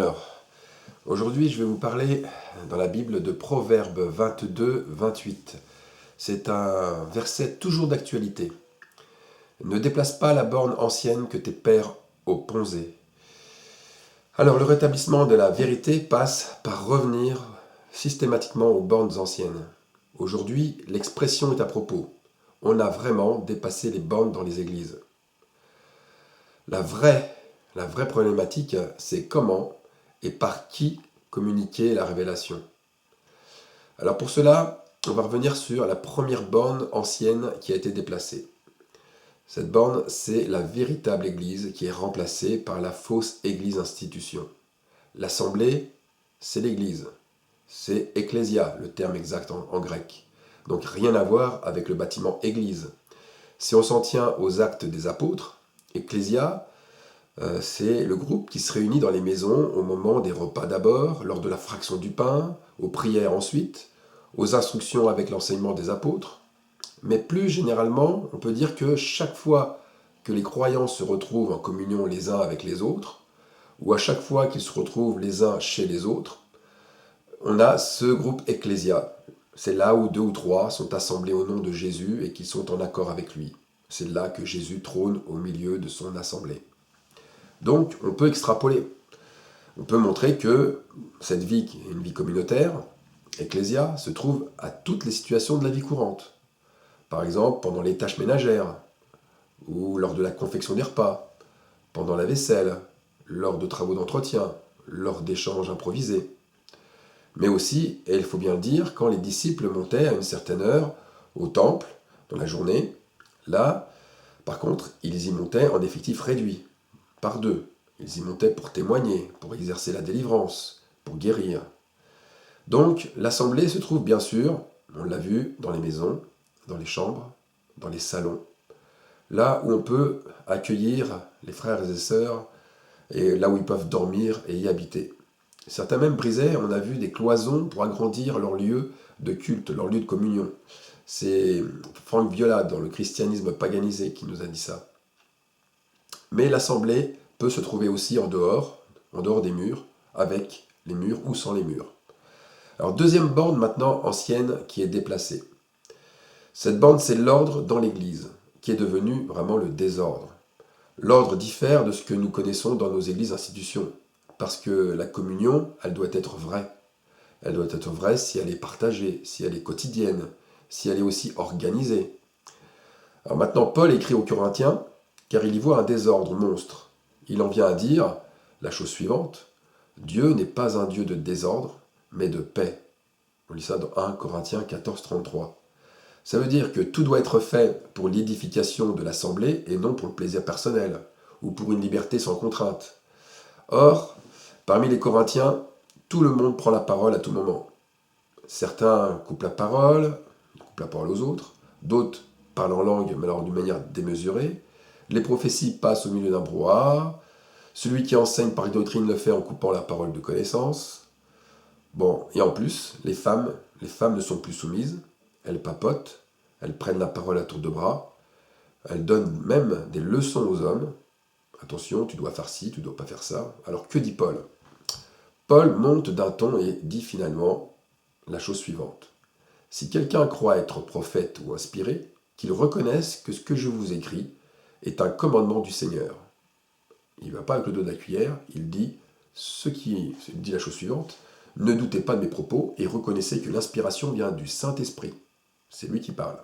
Alors, aujourd'hui, je vais vous parler dans la Bible de Proverbes 22, 28. C'est un verset toujours d'actualité. Ne déplace pas la borne ancienne que tes pères ont ponzée. Alors, le rétablissement de la vérité passe par revenir systématiquement aux bornes anciennes. Aujourd'hui, l'expression est à propos. On a vraiment dépassé les bornes dans les églises. La vraie problématique, c'est comment et par qui communiquer la révélation. Alors pour cela, on va revenir sur la première borne ancienne qui a été déplacée. Cette borne, c'est la véritable Église qui est remplacée par la fausse Église institution. L'assemblée, c'est l'Église. C'est ecclésia, le terme exact en grec. Donc rien à voir avec le bâtiment Église. Si on s'en tient aux actes des apôtres, ecclésia, c'est le groupe qui se réunit dans les maisons au moment des repas d'abord, lors de la fraction du pain, aux prières ensuite, aux instructions avec l'enseignement des apôtres. Mais plus généralement, on peut dire que chaque fois que les croyants se retrouvent en communion les uns avec les autres, ou à chaque fois qu'ils se retrouvent les uns chez les autres, on a ce groupe ecclésia. C'est là où 2 ou 3 sont assemblés au nom de Jésus et qui sont en accord avec lui. C'est là que Jésus trône au milieu de son assemblée. Donc, on peut extrapoler. On peut montrer que cette vie, qui est une vie communautaire, ecclésia, se trouve à toutes les situations de la vie courante. Par exemple, pendant les tâches ménagères, ou lors de la confection des repas, pendant la vaisselle, lors de travaux d'entretien, lors d'échanges improvisés. Mais aussi, et il faut bien le dire, quand les disciples montaient à une certaine heure au temple, dans la journée, là, par contre, ils y montaient en effectif réduit, par 2. Ils y montaient pour témoigner, pour exercer la délivrance, pour guérir. Donc, l'assemblée se trouve bien sûr, on l'a vu, dans les maisons, dans les chambres, dans les salons, là où on peut accueillir les frères et sœurs, et là où ils peuvent dormir et y habiter. Certains même brisaient, on a vu, des cloisons pour agrandir leur lieu de culte, leur lieu de communion. C'est Franck Viola, dans le christianisme paganisé, qui nous a dit ça. Mais l'assemblée peut se trouver aussi en dehors des murs, avec les murs ou sans les murs. Alors deuxième borne maintenant ancienne qui est déplacée. Cette borne, c'est l'ordre dans l'Église, qui est devenu vraiment le désordre. L'ordre diffère de ce que nous connaissons dans nos églises institutions, parce que la communion, elle doit être vraie. Elle doit être vraie si elle est partagée, si elle est quotidienne, si elle est aussi organisée. Alors maintenant, Paul écrit aux Corinthiens, car il y voit un désordre monstre. Il en vient à dire la chose suivante: Dieu n'est pas un Dieu de désordre, mais de paix. On lit ça dans 1 Corinthiens 14, 33. Ça veut dire que tout doit être fait pour l'édification de l'assemblée et non pour le plaisir personnel, ou pour une liberté sans contrainte. Or, parmi les Corinthiens, tout le monde prend la parole à tout moment. Certains coupent la parole aux autres, d'autres parlent en langue, mais alors d'une manière démesurée. Les prophéties passent au milieu d'un brouhaha. Celui qui enseigne par doctrine le fait en coupant la parole de connaissance. Bon, et en plus, les femmes ne sont plus soumises. Elles papotent, elles prennent la parole à tour de bras. Elles donnent même des leçons aux hommes. Attention, tu dois faire ci, tu ne dois pas faire ça. Alors que dit Paul? Paul monte d'un ton et dit finalement la chose suivante. Si quelqu'un croit être prophète ou inspiré, qu'il reconnaisse que ce que je vous écris est un commandement du Seigneur. Il ne va pas avec le dos de la cuillère, il dit la chose suivante: ne doutez pas de mes propos et reconnaissez que l'inspiration vient du Saint-Esprit. C'est lui qui parle.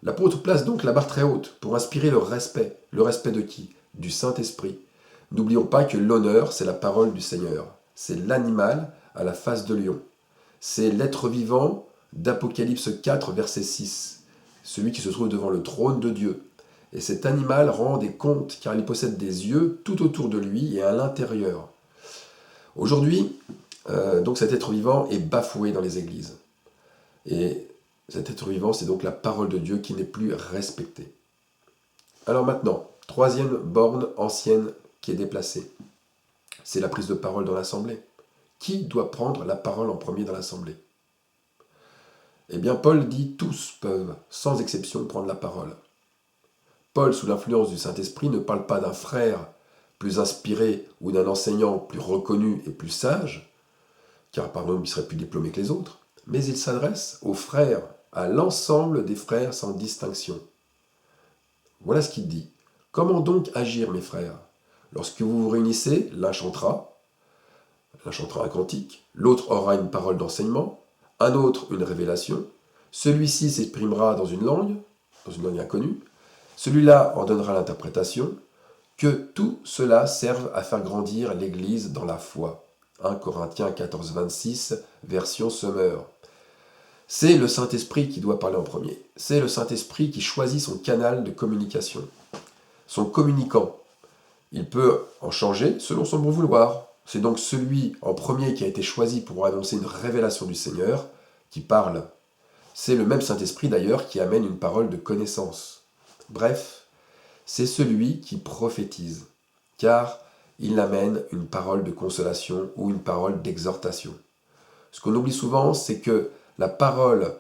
L'apôtre place donc la barre très haute pour inspirer le respect. Le respect de qui? Du Saint-Esprit. N'oublions pas que l'honneur, c'est la parole du Seigneur. C'est l'animal à la face de lion. C'est l'être vivant d'Apocalypse 4, verset 6. Celui qui se trouve devant le trône de Dieu. Et cet animal rend des comptes car il possède des yeux tout autour de lui et à l'intérieur. Aujourd'hui, donc cet être vivant est bafoué dans les églises. Et cet être vivant, c'est donc la parole de Dieu qui n'est plus respectée. Alors maintenant, troisième borne ancienne qui est déplacée. C'est la prise de parole dans l'assemblée. Qui doit prendre la parole en premier dans l'assemblée? Eh bien, Paul dit tous peuvent, sans exception, prendre la parole. Paul, sous l'influence du Saint-Esprit, ne parle pas d'un frère plus inspiré ou d'un enseignant plus reconnu et plus sage, car par exemple il serait plus diplômé que les autres, mais il s'adresse aux frères, à l'ensemble des frères sans distinction. Voilà ce qu'il dit. Comment donc agir, mes frères? Lorsque vous vous réunissez, l'un chantera un cantique, l'autre aura une parole d'enseignement, un autre une révélation, celui-ci s'exprimera dans une langue inconnue, celui-là en donnera l'interprétation, que tout cela serve à faire grandir l'Église dans la foi. 1 Corinthiens 14, 26, version Summer. C'est le Saint-Esprit qui doit parler en premier. C'est le Saint-Esprit qui choisit son canal de communication, son communicant. Il peut en changer selon son bon vouloir. C'est donc celui en premier qui a été choisi pour annoncer une révélation du Seigneur qui parle. C'est le même Saint-Esprit d'ailleurs qui amène une parole de connaissance. Bref, c'est celui qui prophétise, car il amène une parole de consolation ou une parole d'exhortation. Ce qu'on oublie souvent, c'est que la parole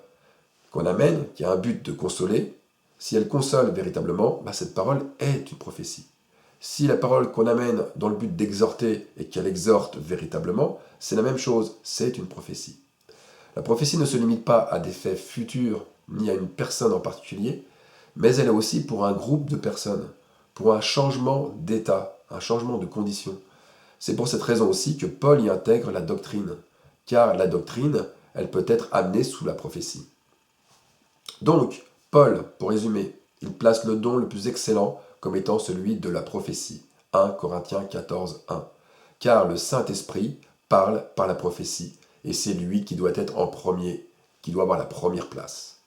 qu'on amène, qui a un but de consoler, si elle console véritablement, cette parole est une prophétie. Si la parole qu'on amène dans le but d'exhorter et qu'elle exhorte véritablement, c'est la même chose, c'est une prophétie. La prophétie ne se limite pas à des faits futurs ni à une personne en particulier, mais elle est aussi pour un groupe de personnes, pour un changement d'état, un changement de condition. C'est pour cette raison aussi que Paul y intègre la doctrine, car la doctrine, elle peut être amenée sous la prophétie. Donc, Paul, pour résumer, il place le don le plus excellent comme étant celui de la prophétie. 1 Corinthiens 14, 1. Car le Saint-Esprit parle par la prophétie, et c'est lui qui doit être en premier, qui doit avoir la première place.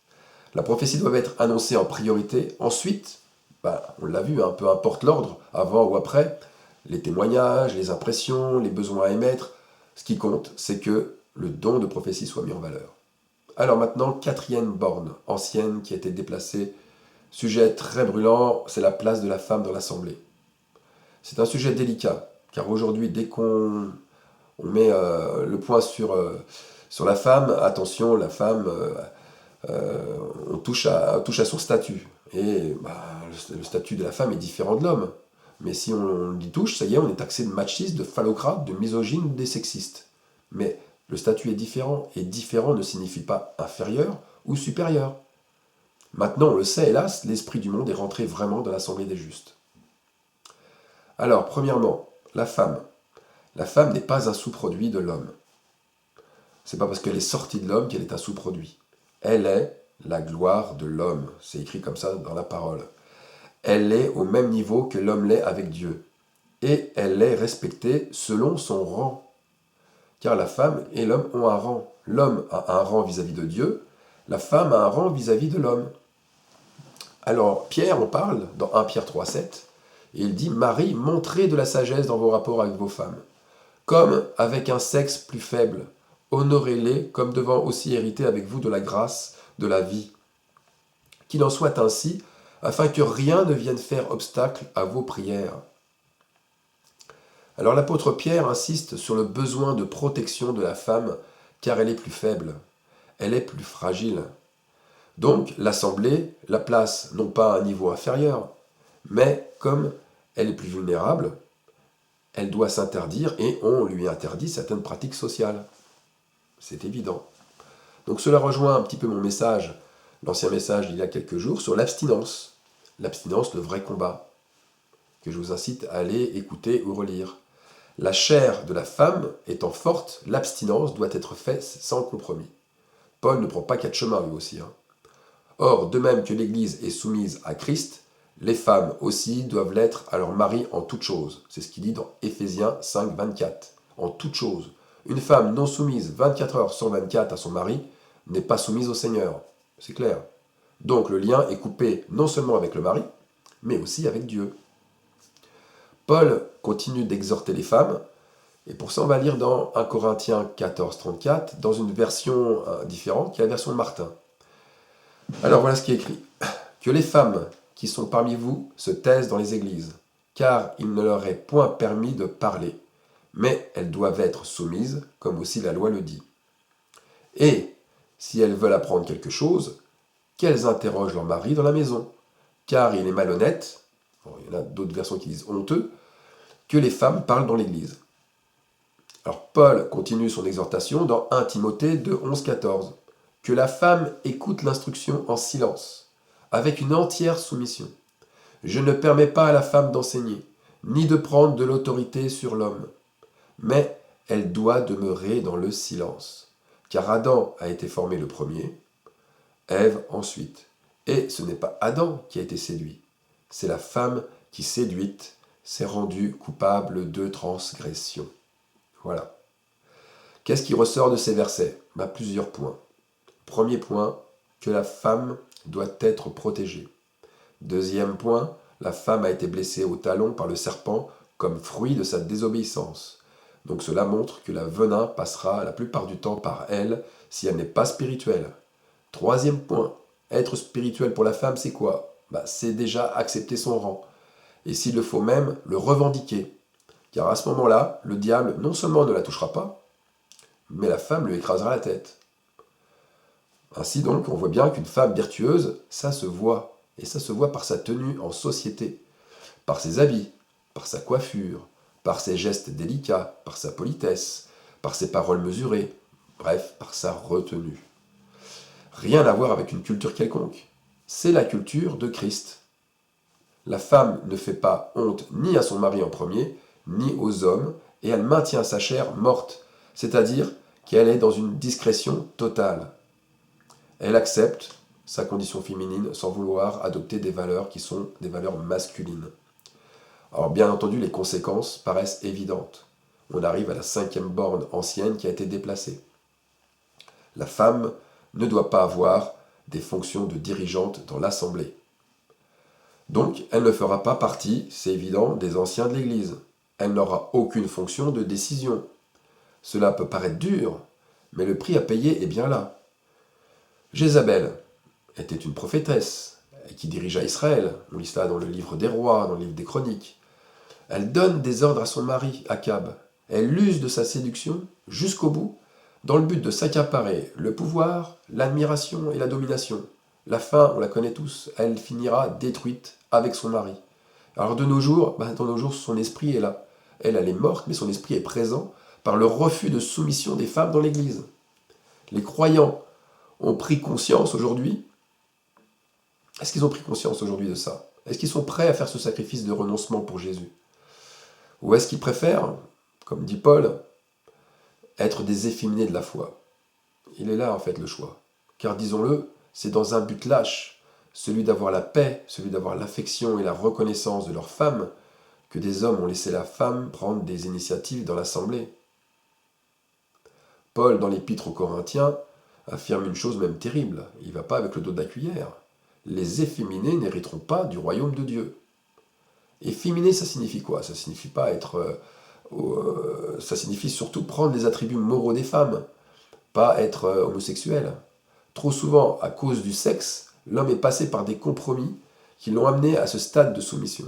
La prophétie doit être annoncée en priorité. Ensuite, on l'a vu, peu importe l'ordre, avant ou après, les témoignages, les impressions, les besoins à émettre, ce qui compte, c'est que le don de prophétie soit mis en valeur. Alors maintenant, quatrième borne ancienne qui a été déplacée. Sujet très brûlant, c'est la place de la femme dans l'Assemblée. C'est un sujet délicat, car aujourd'hui, dès qu'on met le point sur la femme, attention, la femme, on touche à son statut. Et le statut de la femme est différent de l'homme. Mais si on y touche, ça y est, on est taxé de machiste, de phallocrate, de misogyne, de sexiste. Mais le statut est différent, et différent ne signifie pas inférieur ou supérieur. Maintenant, on le sait, hélas, l'esprit du monde est rentré vraiment dans l'assemblée des justes. Alors, premièrement, la femme. La femme n'est pas un sous-produit de l'homme. C'est pas parce qu'elle est sortie de l'homme qu'elle est un sous-produit. Elle est la gloire de l'homme. C'est écrit comme ça dans la parole. Elle est au même niveau que l'homme l'est avec Dieu. Et elle est respectée selon son rang. Car la femme et l'homme ont un rang. L'homme a un rang vis-à-vis de Dieu. La femme a un rang vis-à-vis de l'homme. Alors, Pierre en parle dans 1 Pierre 3, 7, et il dit « Marie, montrez de la sagesse dans vos rapports avec vos femmes, comme avec un sexe plus faible, honorez-les comme devant aussi hériter avec vous de la grâce, de la vie. Qu'il en soit ainsi, afin que rien ne vienne faire obstacle à vos prières. » Alors l'apôtre Pierre insiste sur le besoin de protection de la femme, car elle est plus faible, elle est plus fragile. Donc, l'Assemblée la place non pas à un niveau inférieur, mais comme elle est plus vulnérable, elle doit s'interdire et on lui interdit certaines pratiques sociales. C'est évident. Donc cela rejoint un petit peu mon message, l'ancien message d'il y a quelques jours, sur l'abstinence. L'abstinence, le vrai combat, que je vous incite à aller écouter ou relire. La chair de la femme étant forte, l'abstinence doit être faite sans compromis. Paul ne prend pas quatre chemins lui aussi. Or, de même que l'Église est soumise à Christ, les femmes aussi doivent l'être à leur mari en toutes choses. C'est ce qu'il dit dans Éphésiens 5, 24. En toutes choses. Une femme non soumise 24 heures sur 24 à son mari n'est pas soumise au Seigneur. C'est clair. Donc le lien est coupé non seulement avec le mari, mais aussi avec Dieu. Paul continue d'exhorter les femmes, et pour ça on va lire dans 1 Corinthiens 14, 34, dans une version différente, qui est la version de Martin. Alors voilà ce qui est écrit. Que les femmes qui sont parmi vous se taisent dans les églises, car il ne leur est point permis de parler, mais elles doivent être soumises, comme aussi la loi le dit. Et, si elles veulent apprendre quelque chose, qu'elles interrogent leur mari dans la maison, car il est malhonnête, il y en a d'autres versions qui disent honteux, que les femmes parlent dans l'Église. Alors Paul continue son exhortation dans 1 Timothée 2, 11-14. Que la femme écoute l'instruction en silence, avec une entière soumission. Je ne permets pas à la femme d'enseigner, ni de prendre de l'autorité sur l'homme, mais elle doit demeurer dans le silence. Car Adam a été formé le premier, Ève ensuite. Et ce n'est pas Adam qui a été séduit, c'est la femme qui, séduite, s'est rendue coupable de transgression. Voilà. Qu'est-ce qui ressort de ces versets? Plusieurs points. Premier point, que la femme doit être protégée. Deuxième point, la femme a été blessée au talon par le serpent comme fruit de sa désobéissance. Donc cela montre que la venin passera la plupart du temps par elle si elle n'est pas spirituelle. Troisième point, être spirituel pour la femme, c'est quoi? C'est déjà accepter son rang. Et s'il le faut même, le revendiquer. Car à ce moment-là, le diable non seulement ne la touchera pas, mais la femme lui écrasera la tête. Ainsi donc, on voit bien qu'une femme vertueuse, ça se voit. Et ça se voit par sa tenue en société, par ses habits, par sa coiffure, par ses gestes délicats, par sa politesse, par ses paroles mesurées, bref, par sa retenue. Rien à voir avec une culture quelconque. C'est la culture de Christ. La femme ne fait pas honte ni à son mari en premier, ni aux hommes, et elle maintient sa chair morte, c'est-à-dire qu'elle est dans une discrétion totale. Elle accepte sa condition féminine sans vouloir adopter des valeurs qui sont des valeurs masculines. Alors bien entendu, les conséquences paraissent évidentes. On arrive à la 5e borne ancienne qui a été déplacée. La femme ne doit pas avoir des fonctions de dirigeante dans l'Assemblée. Donc, elle ne fera pas partie, c'est évident, des anciens de l'Église. Elle n'aura aucune fonction de décision. Cela peut paraître dur, mais le prix à payer est bien là. Jézabel était une prophétesse qui dirigea Israël. On lit cela dans le livre des rois, dans le livre des chroniques. Elle donne des ordres à son mari, Akab. Elle use de sa séduction jusqu'au bout, dans le but de s'accaparer le pouvoir, l'admiration et la domination. La fin, on la connaît tous, elle finira détruite avec son mari. Alors de nos jours, son esprit est là. Elle est morte, mais son esprit est présent par le refus de soumission des femmes dans l'Église. Les croyants ont pris conscience aujourd'hui. Est-ce qu'ils ont pris conscience aujourd'hui de ça? Est-ce qu'ils sont prêts à faire ce sacrifice de renoncement pour Jésus? Ou est-ce qu'ils préfèrent, comme dit Paul, être des efféminés de la foi? Il est là en fait le choix. Car disons-le, c'est dans un but lâche, celui d'avoir la paix, celui d'avoir l'affection et la reconnaissance de leur femme, que des hommes ont laissé la femme prendre des initiatives dans l'assemblée. Paul, dans l'épître aux Corinthiens, affirme une chose même terrible. Il ne va pas avec le dos de la cuillère. Les efféminés n'hériteront pas du royaume de Dieu. Efféminé, ça signifie quoi? Ça signifie pas être... ça signifie surtout prendre les attributs moraux des femmes, pas être homosexuel. Trop souvent, à cause du sexe, l'homme est passé par des compromis qui l'ont amené à ce stade de soumission.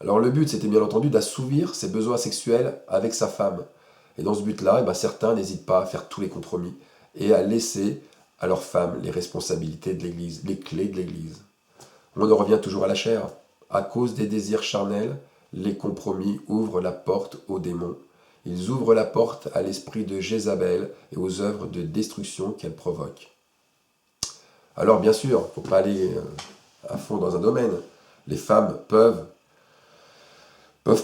Alors le but, c'était bien entendu d'assouvir ses besoins sexuels avec sa femme. Et dans ce but-là, certains n'hésitent pas à faire tous les compromis et à laisser à leur femme les responsabilités de l'Église, les clés de l'Église. On en revient toujours à la chair. À cause des désirs charnels, les compromis ouvrent la porte aux démons. Ils ouvrent la porte à l'esprit de Jézabel et aux œuvres de destruction qu'elle provoque. Alors bien sûr, il ne faut pas aller à fond dans un domaine. Les femmes peuvent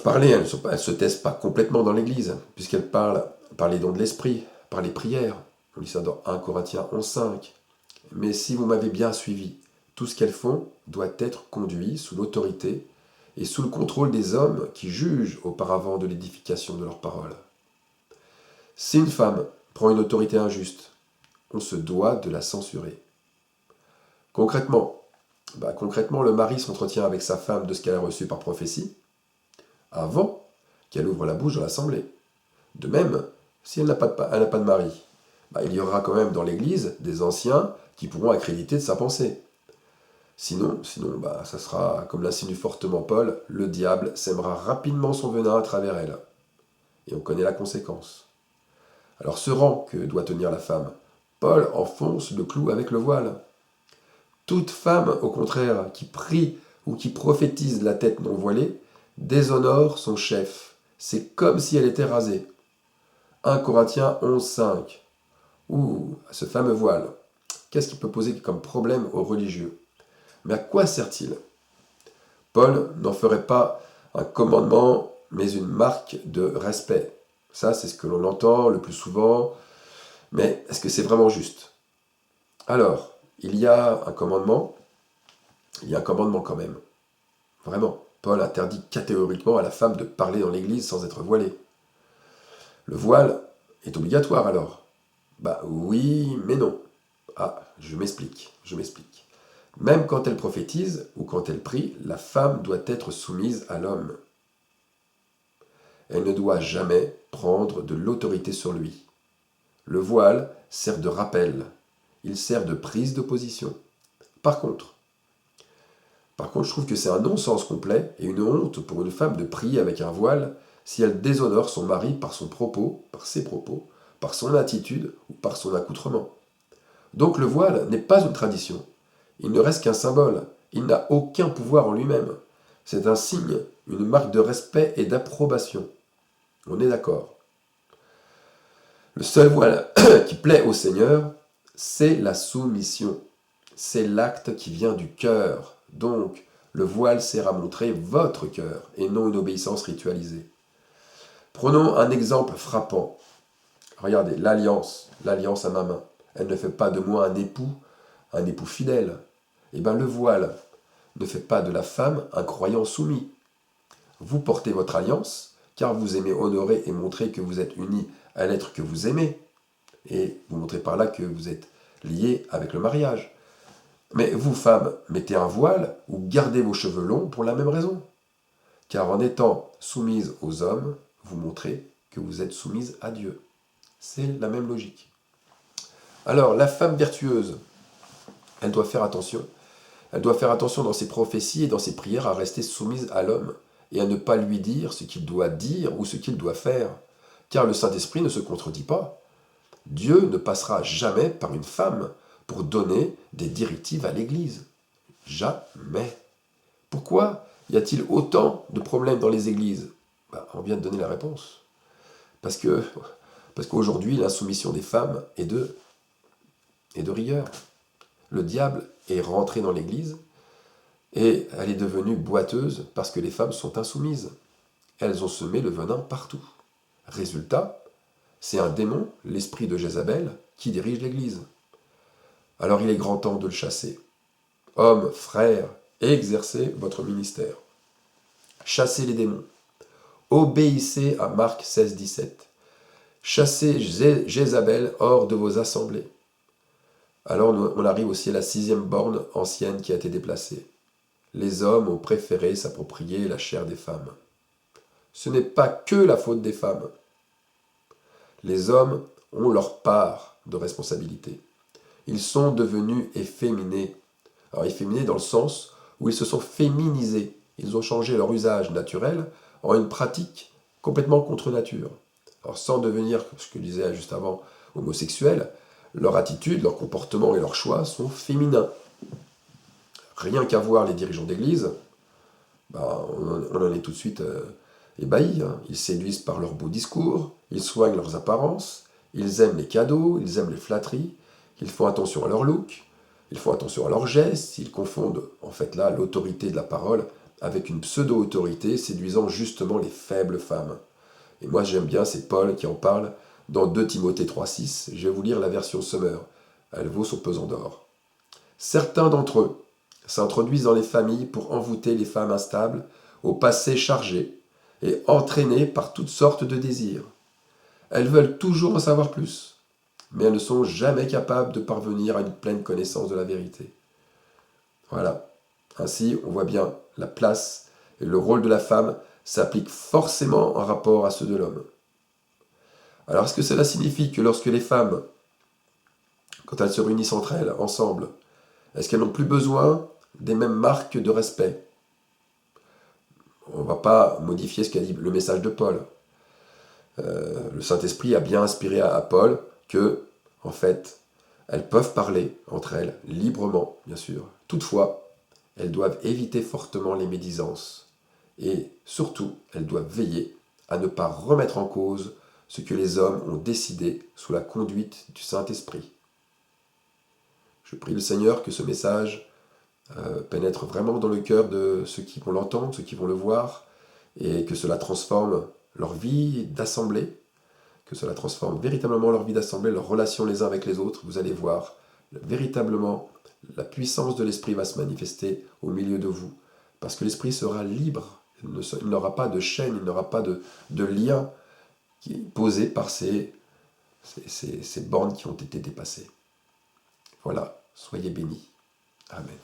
parler, elles ne se taisent pas complètement dans l'Église, puisqu'elles parlent par les dons de l'Esprit, par les prières. On lit ça dans 1 Corinthiens 11,5. Mais si vous m'avez bien suivi, tout ce qu'elles font doit être conduit sous l'autorité et sous le contrôle des hommes qui jugent auparavant de l'édification de leurs paroles. Si une femme prend une autorité injuste, on se doit de la censurer. Concrètement, le mari s'entretient avec sa femme de ce qu'elle a reçu par prophétie, avant qu'elle ouvre la bouche dans l'assemblée. De même, si elle n'a pas de mari, il y aura quand même dans l'Église des anciens qui pourront accréditer de sa pensée. Sinon, ça sera, comme l'insinue fortement Paul, le diable sèmera rapidement son venin à travers elle. Et on connaît la conséquence. Alors ce rang que doit tenir la femme, Paul enfonce le clou avec le voile. Toute femme, au contraire, qui prie ou qui prophétise la tête non voilée, déshonore son chef. C'est comme si elle était rasée. 1 Corinthiens 11,5. Ouh, ce fameux voile. Qu'est-ce qui peut poser comme problème aux religieux? Mais à quoi sert-il? Paul n'en ferait pas un commandement, mais une marque de respect. Ça, c'est ce que l'on entend le plus souvent. Mais est-ce que c'est vraiment juste? Alors, il y a un commandement quand même. Vraiment. Paul interdit catégoriquement à la femme de parler dans l'église sans être voilée. Le voile est obligatoire alors? Bah oui, mais non. Ah, je m'explique. Même quand elle prophétise ou quand elle prie, la femme doit être soumise à l'homme. Elle ne doit jamais prendre de l'autorité sur lui. Le voile sert de rappel. Il sert de prise de position. Par contre, je trouve que c'est un non-sens complet et une honte pour une femme de prier avec un voile si elle déshonore son mari par ses propos, par son attitude ou par son accoutrement. Donc le voile n'est pas une tradition. Il ne reste qu'un symbole. Il n'a aucun pouvoir en lui-même. C'est un signe, une marque de respect et d'approbation. On est d'accord. Le seul voile qui plaît au Seigneur, c'est la soumission. C'est l'acte qui vient du cœur. Donc, le voile sert à montrer votre cœur et non une obéissance ritualisée. Prenons un exemple frappant. Regardez, l'alliance à ma main. Elle ne fait pas de moi un époux fidèle. Eh bien, le voile ne fait pas de la femme un croyant soumis. Vous portez votre alliance, car vous aimez honorer et montrer que vous êtes unis à l'être que vous aimez. Et vous montrez par là que vous êtes liés avec le mariage. Mais vous, femmes, mettez un voile ou gardez vos cheveux longs pour la même raison. Car en étant soumise aux hommes, vous montrez que vous êtes soumise à Dieu. C'est la même logique. Alors, la femme vertueuse, elle doit faire attention. Elle doit faire attention dans ses prophéties et dans ses prières à rester soumise à l'homme et à ne pas lui dire ce qu'il doit dire ou ce qu'il doit faire. Car le Saint-Esprit ne se contredit pas. Dieu ne passera jamais par une femme pour donner des directives à l'Église. Jamais. Pourquoi y a-t-il autant de problèmes dans les églises? On vient de donner la réponse. Parce qu'aujourd'hui, l'insoumission des femmes est de rigueur. Le diable est rentré dans l'église et elle est devenue boiteuse parce que les femmes sont insoumises. Elles ont semé le venin partout. Résultat, c'est un démon, l'esprit de Jézabel, qui dirige l'église. Alors il est grand temps de le chasser. Hommes, frères, exercez votre ministère. Chassez les démons. Obéissez à Marc 16, 17. Chassez Jézabel hors de vos assemblées. Alors on arrive aussi à la 6e borne ancienne qui a été déplacée. Les hommes ont préféré s'approprier la chair des femmes. Ce n'est pas que la faute des femmes. Les hommes ont leur part de responsabilité. Ils sont devenus efféminés. Alors efféminés dans le sens où ils se sont féminisés. Ils ont changé leur usage naturel en une pratique complètement contre nature. Alors sans devenir, ce que je disais juste avant, homosexuels, leur attitude, leur comportement et leurs choix sont féminins. Rien qu'à voir les dirigeants d'église, on en est tout de suite ébahis. Ils séduisent par leurs beaux discours, ils soignent leurs apparences, ils aiment les cadeaux, ils aiment les flatteries, ils font attention à leur look, ils font attention à leurs gestes, ils confondent en fait là l'autorité de la parole avec une pseudo-autorité séduisant justement les faibles femmes. Et moi j'aime bien, c'est Paul qui en parle dans 2 Timothée 3,6. Je vais vous lire la version Summer. Elle vaut son pesant d'or. Certains d'entre eux s'introduisent dans les familles pour envoûter les femmes instables, au passé chargé et entraînées par toutes sortes de désirs. Elles veulent toujours en savoir plus, mais elles ne sont jamais capables de parvenir à une pleine connaissance de la vérité. Voilà. Ainsi, on voit bien la place et le rôle de la femme s'appliquent forcément en rapport à ceux de l'homme. Alors, est-ce que cela signifie que lorsque les femmes, quand elles se réunissent entre elles, ensemble, est-ce qu'elles n'ont plus besoin des mêmes marques de respect? On ne va pas modifier ce qu'a dit le message de Paul. Le Saint-Esprit a bien inspiré à Paul que, en fait, elles peuvent parler entre elles librement, bien sûr. Toutefois, elles doivent éviter fortement les médisances Et surtout, elles doivent veiller à ne pas remettre en cause ce que les hommes ont décidé sous la conduite du Saint-Esprit. Je prie le Seigneur que ce message pénètre vraiment dans le cœur de ceux qui vont l'entendre, ceux qui vont le voir, et que cela transforme leur vie d'assemblée, que cela transforme véritablement leur vie d'assemblée, leurs relations les uns avec les autres. Vous allez voir, véritablement, la puissance de l'Esprit va se manifester au milieu de vous, parce que l'Esprit sera libre, il n'aura pas de chaîne, il n'aura pas de lien qui est posé par ces bornes qui ont été dépassées. Voilà, soyez bénis. Amen.